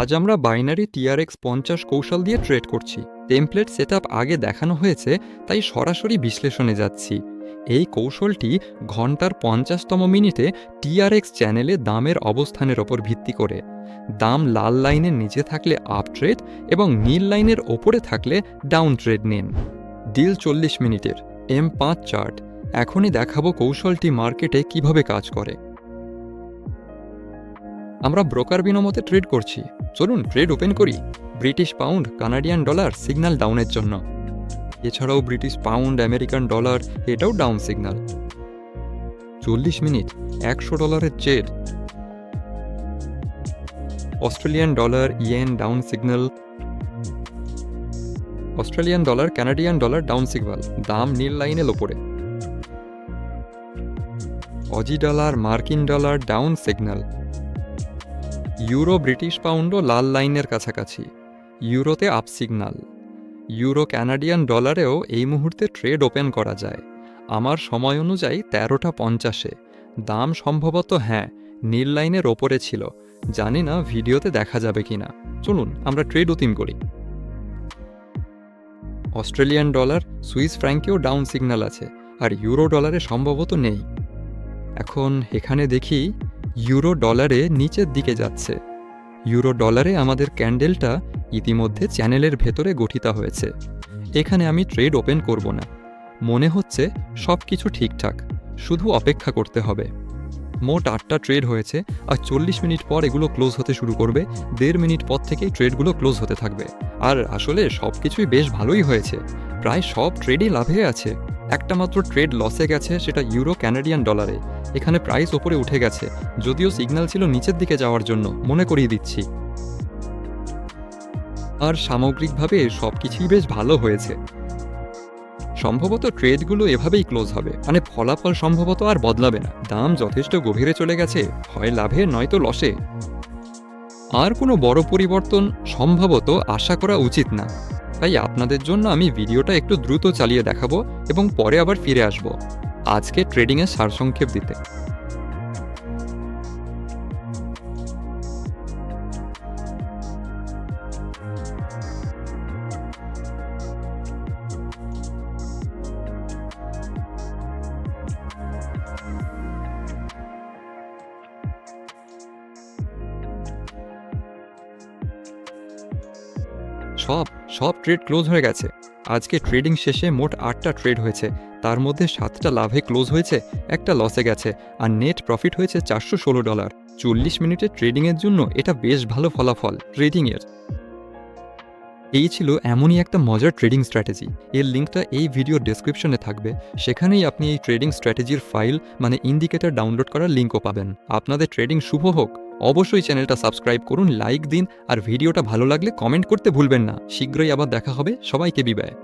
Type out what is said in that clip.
আজ আমরা binary TRX 50 কৌশল দিয়ে ট্রেড করছি। টেমপ্লেট সেটআপ আগে দেখানো হয়েছে, তাই সরাসরি বিশ্লেষণে যাচ্ছি। এই কৌশলটি ঘন্টার 50তম মিনিটে TRX চ্যানেলে দামের অবস্থানের ওপর ভিত্তি করে। দাম লাল লাইনের নিচে থাকলে আপ ট্রেড এবং নীল লাইনের ওপরে থাকলে ডাউন ট্রেড নিন। ডিল 40 মিনিটের M5 চার্ট। এখনই দেখাবো কৌশলটি মার্কেটে কিভাবে কাজ করে। আমরা ব্রোকার বিনমতে ট্রেড করছি। চলুন ট্রেড ওপেন করি। British pound, Canadian dollar signal ডাউনের জন্য। এছাড়াও ব্রিটিশ পাউন্ড, আমেরিকান ডলার এটাও down signal. 40 minute $100 trade. Australian dollar, yen down signal. Australian dollar, Canadian dollar down signal, দাম নীল লাইনের ওপরে। অজি ডলার, মার্কিন dollar down signal. Euro, British পাউন্ডও লাল লাইনের কাছাকাছি, ইউরোতে আপ সিগন্যাল। ইউরো, কানাডিয়ান ডলারেও এই মুহূর্তে ট্রেড ওপেন করা যায়। আমার সময় অনুযায়ী 13টা 50-এ। দাম সম্ভবত নীল লাইনের ওপরে ছিল। জানি না ভিডিওতে দেখা যাবে কিনা। চলুন আমরা ট্রেড ওপেন করি। অস্ট্রেলিয়ান ডলার, সুইস ফ্র্যাঙ্কেও ডাউন সিগন্যাল আছে, আর ইউরো ডলারে সম্ভবত নেই। এখন এখানে দেখি ইউরো ডলারে নিচের দিকে যাচ্ছে। ইউরো ডলারে আমাদের ক্যান্ডেলটা ইতিমধ্যে চ্যানেলের ভেতরে গঠিত হয়েছে। এখানে আমি ট্রেড ওপেন করব না। মনে হচ্ছে সব কিছু ঠিকঠাক, শুধু অপেক্ষা করতে হবে। মোট 8টা ট্রেড হয়েছে, আর 40 মিনিট পর এগুলো ক্লোজ হতে শুরু করবে। 1.5 মিনিট পর থেকেই ট্রেডগুলো ক্লোজ হতে থাকবে। আর আসলে সব কিছুই বেশ ভালোই হয়েছে। প্রায় সব ট্রেডই লাভে আছে। একটা মাত্র ট্রেড লসে গেছে, সেটা ইউরো ক্যানাডিয়ান ডলারে। এখানে প্রাইস ওপরে উঠে গেছে, যদিও সিগন্যাল ছিল নিচের দিকে যাওয়ার জন্য, মনে করিয়ে দিচ্ছি। আর সামগ্রিকভাবে সব কিছুই বেশ ভালো হয়েছে। সম্ভবত ট্রেডগুলো এভাবেই ক্লোজ হবে, মানে ফলাফল সম্ভবত আর বদলাবে না। দাম যথেষ্ট গভীরে চলে গেছে, হয় লাভে নয়তো লসে। আর কোনো বড় পরিবর্তন সম্ভবত আশা করা উচিত না। তাই আপনাদের জন্য আমি ভিডিওটা একটু দ্রুত চালিয়ে দেখাবো এবং পরে আবার ফিরে আসব আজকে ট্রেডিংয়ের সারসংক্ষেপ দিতে। সব ট্রেড ক্লোজ হয়ে গেছে। আজকে ট্রেডিং শেষে মোট 8টা ট্রেড হয়েছে, তার মধ্যে 7টা লাভে ক্লোজ হয়েছে, একটা লসে গেছে, আর নেট প্রফিট হয়েছে $416। 40 মিনিটের ট্রেডিংয়ের জন্য এটা বেশ ভালো ফলাফল ট্রেডিংয়ের। এই ছিল এমনই একটা মজার ট্রেডিং স্ট্র্যাটেজি। এর লিঙ্কটা এই ভিডিওর ডেসক্রিপশনে থাকবে। সেখানেই আপনি এই ট্রেডিং স্ট্র্যাটেজির ফাইল, মানে ইন্ডিকেটর ডাউনলোড করার লিঙ্কও পাবেন। আপনাদের ট্রেডিং শুভ হোক। অবশ্যই চ্যানেলটা সাবস্ক্রাইব করুন, লাইক দিন, আর ভিডিওটা ভালো লাগলে কমেন্ট করতে ভুলবেন না। শীঘ্রই আবার দেখা হবে। সবাইকে বিদায়।